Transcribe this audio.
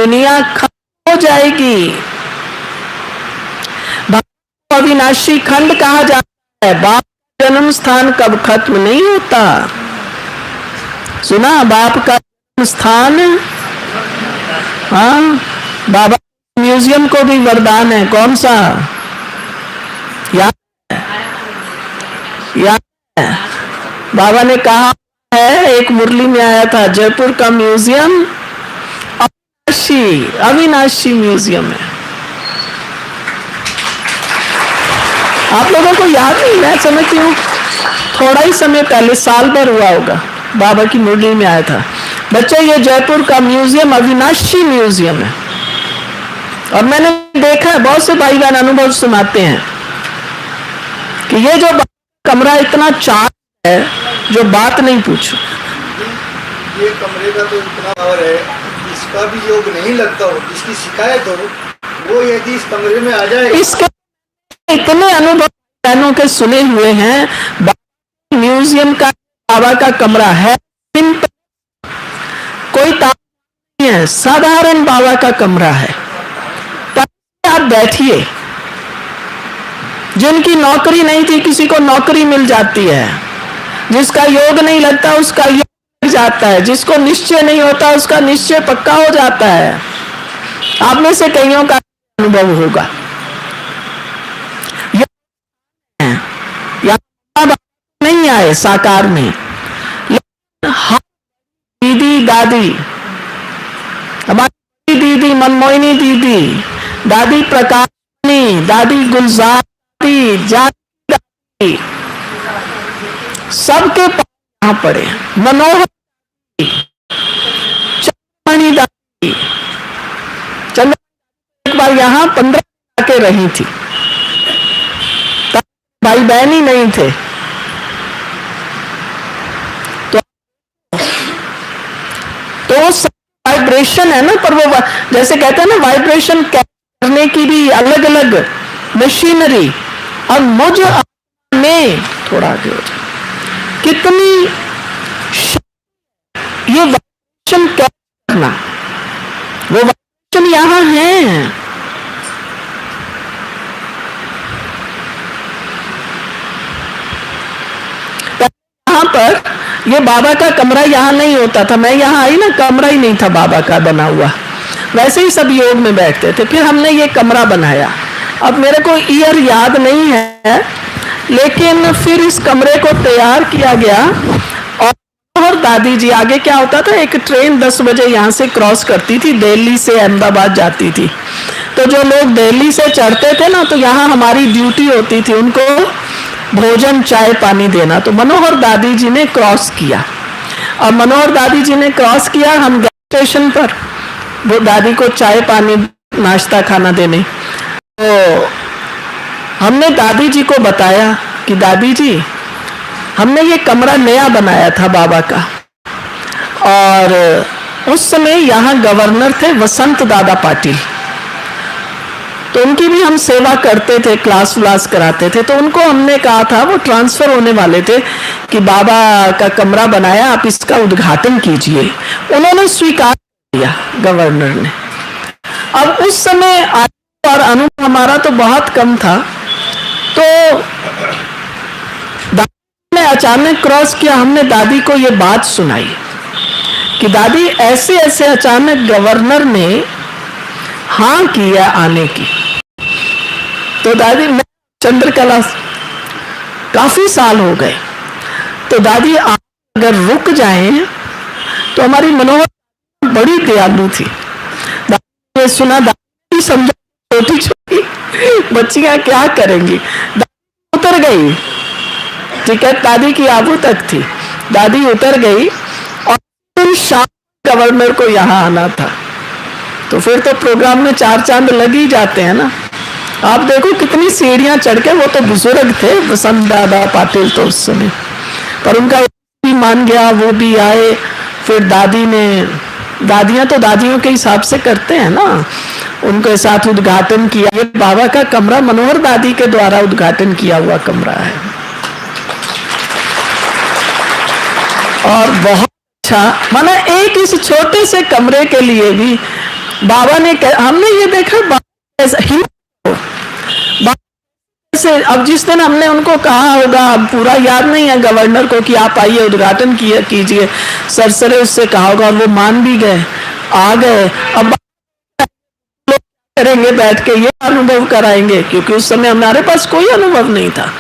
दुनिया खत्म हो जाएगी। अविनाशी खंड कहा जाता है। बाप का जन्म स्थान कब खत्म नहीं होता। सुना बाप का जन्म स्थान। हाँ, बाबा म्यूजियम को भी वरदान है, कौन सा याद है? बाबा ने कहा है, एक मुरली में आया था, जयपुर का म्यूजियम अविनाशी म्यूजियम है। आप लोगों को याद नहीं? मैं समझती हूँ थोड़ा ही समय पहले, साल भर हुआ होगा, बाबा की मुरली में आया था, बच्चे ये जयपुर का म्यूजियम अविनाशी म्यूजियम है। और मैंने देखा है बहुत से भाई बहन अनुभव सुनाते हैं कि ये जो कमरा इतना चार्ज है, जो बात नहीं पूछो। ये कमरे का तो इतना पावर है, इसका भी योग नहीं लगता हो, जिसकी शिकायत हो वो यदि इस कमरे में आ जाए। इसके इतने अनुभव बहनों के सुने हुए हैं। म्यूजियम का बाबा का कमरा है, कोई तार नहीं है, साधारण बाबा का कमरा है। आप बैठिए, जिनकी नौकरी नहीं थी किसी को नौकरी मिल जाती है, जिसका योग नहीं लगता उसका योग लग जाता है, जिसको निश्चय नहीं होता उसका निश्चय पक्का हो जाता है। आप में से कईयों का अनुभव होगा। नहीं आए साकार में, दीदी दादी, हमारी दीदी मनमोहिनी दीदी, दादी प्रकाशनी, दादी गुलजार दादी, सबके यहाँ पड़े। मनोहर चंद्रमणि दादी, चंद्रमणि एक बार यहाँ 15 के रही थी, भाई बहन ही नहीं थे। तो वाइब्रेशन है ना, पर वो जैसे कहते हैं ना, वाइब्रेशन करने की भी अलग अलग मशीनरी। और मुझे में थोड़ा आगे हो जाए, कितनी ये वाइब्रेशन करना, वो वाइब्रेशन यहां है। यहां पर ये बाबा का कमरा यहाँ नहीं होता था। मैं यहाँ आई ना, कमरा ही नहीं था बाबा का बना हुआ, वैसे ही सब योग में बैठते थे। फिर हमने ये कमरा बनाया। अब मेरे को ईयर याद नहीं है, लेकिन फिर इस कमरे को तैयार किया गया। और दादी जी, आगे क्या होता था, एक ट्रेन 10 बजे यहाँ से क्रॉस करती थी, दिल्ली से अहमदाबाद जाती थी। तो जो लोग दिल्ली से चढ़ते थे ना, तो यहाँ हमारी ड्यूटी होती थी उनको भोजन चाय पानी देना। तो मनोहर दादी जी ने क्रॉस किया, और मनोहर दादी जी ने क्रॉस किया, हम गए स्टेशन पर वो दादी को चाय पानी नाश्ता खाना देने। तो हमने दादी जी को बताया कि दादी जी, हमने ये कमरा नया बनाया था बाबा का, और उस समय यहाँ गवर्नर थे वसंत दादा पाटिल, तो उनकी भी हम सेवा करते थे, क्लास व्लास कराते थे। तो उनको हमने कहा था, वो ट्रांसफर होने वाले थे, कि बाबा का कमरा बनाया, आप इसका उद्घाटन कीजिए। उन्होंने स्वीकार किया गवर्नर ने। अब उस समय और अनुभव हमारा तो बहुत कम था, तो दादी ने अचानक क्रॉस किया। हमने दादी को ये बात सुनाई कि दादी ऐसे ऐसे अचानक गवर्नर ने हाँ किया आने की। तो दादी, मैं चंद्रकला काफी साल हो गए, तो दादी आप अगर रुक जाएं तो हमारी मनोहर बड़ी दयालु थी। दादी ने सुना, दादी समझा, छोटी छोटी बच्चियां क्या करेंगी। दादी उतर गई, टिकट दादी की आबू तक थी, दादी उतर गई, और शाम गवर्नर को यहाँ आना था। तो फिर तो प्रोग्राम में 4 चांद लग ही जाते हैं ना। आप देखो कितनी सीढ़ियां चढ़ के, वो तो बुजुर्ग थे वसंत दादा पाटिल तो उस समय, पर उनका भी मान गया, वो भी आए। फिर दादी ने, दादियां तो दादियों के हिसाब से करते हैं ना, उनके साथ उद्घाटन किया। ये बाबा का कमरा मनोहर दादी के द्वारा उद्घाटन किया हुआ कमरा है, और बहुत अच्छा, माना एक इस छोटे से कमरे के लिए भी बाबा ने हमने ये देखा से, अब जिस दिन हमने उनको कहा होगा, अब पूरा याद नहीं है गवर्नर को कि आप आइए उद्घाटन कीजिए, सरसरे उससे कहा होगा और वो मान भी गए, आ गए। अब करेंगे बैठ के, ये अनुभव कराएंगे, क्योंकि उस समय हमारे पास कोई अनुभव नहीं था।